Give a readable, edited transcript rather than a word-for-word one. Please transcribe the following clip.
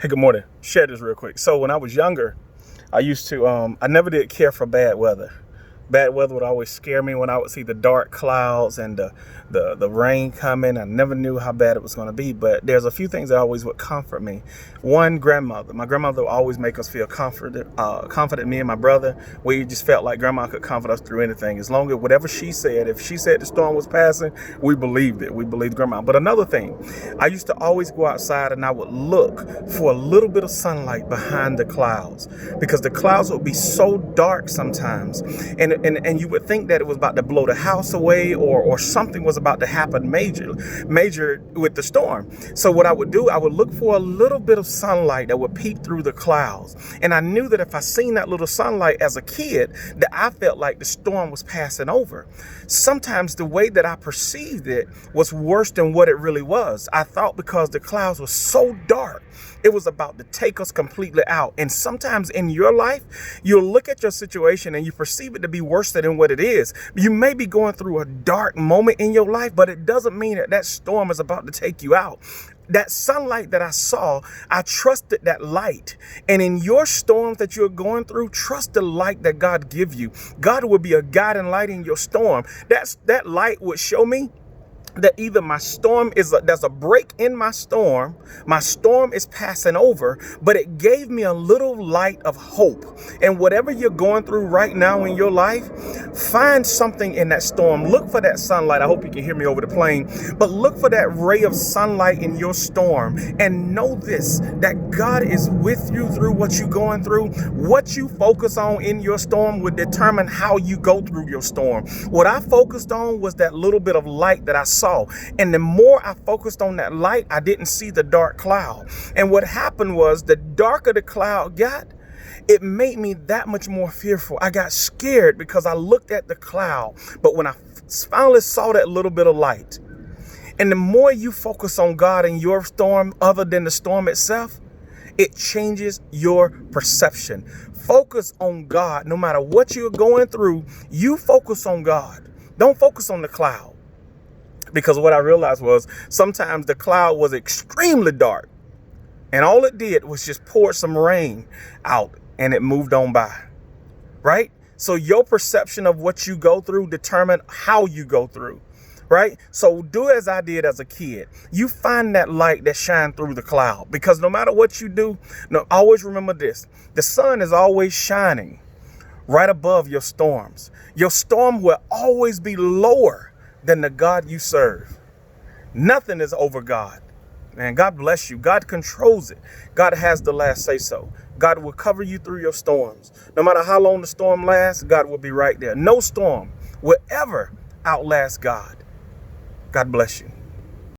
Hey, good morning. Share this real quick. So when I was younger, I used to, I never did care for bad weather. Bad weather would always scare me when I would see the dark clouds and the rain coming. I never knew how bad it was going to be, but there's a few things that always would comfort me. One, grandmother. My grandmother would always make us feel confident, me and my brother. We just felt like grandma could comfort us through anything. As long as whatever she said, if she said the storm was passing, we believed it. We believed grandma. But another thing, I used to always go outside and I would look for a little bit of sunlight behind the clouds, because the clouds would be so dark sometimes. And you would think that it was about to blow the house away, or something was about to happen major with the storm. So what I would do, I would look for a little bit of sunlight that would peek through the clouds. And I knew that if I seen that little sunlight as a kid, that I felt like the storm was passing over. Sometimes the way that I perceived it was worse than what it really was. I thought because the clouds were so dark, it was about to take us completely out. And sometimes in your life, you'll look at your situation and you perceive it to be worse than what it is. You may be going through a dark moment in your life, but it doesn't mean that that storm is about to take you out. That sunlight that I saw, I trusted that light. And in your storms that you're going through, trust the light that God gives you. God will be a guiding light in your storm. That light would show me that either my storm there's a break in my storm is passing over, but it gave me a little light of hope. And whatever you're going through right now in your life, find something in that storm. Look for that sunlight. I hope you can hear me over the plane, but look for that ray of sunlight in your storm, and know this, that God is with you through what you're going through. What you focus on in your storm will determine how you go through your storm. What I focused on was that little bit of light that I saw. And the more I focused on that light, I didn't see the dark cloud. And what happened was, the darker the cloud got, it made me that much more fearful. I got scared because I looked at the cloud. But when I finally saw that little bit of light, and the more you focus on God in your storm, other than the storm itself, it changes your perception. Focus on God. No matter what you're going through, you focus on God. Don't focus on the cloud. Because what I realized was, sometimes the cloud was extremely dark, and all it did was just pour some rain out and it moved on by, right? So your perception of what you go through determine how you go through, right? So do as I did as a kid. You find that light that shines through the cloud, because no matter what you do, always remember this: the sun is always shining right above your storms. Your storm will always be lower than the God you serve. Nothing is over God. Man, God bless you. God controls it. God has the last say so. God will cover you through your storms. No matter how long the storm lasts, God will be right there. No storm will ever outlast God. God bless you.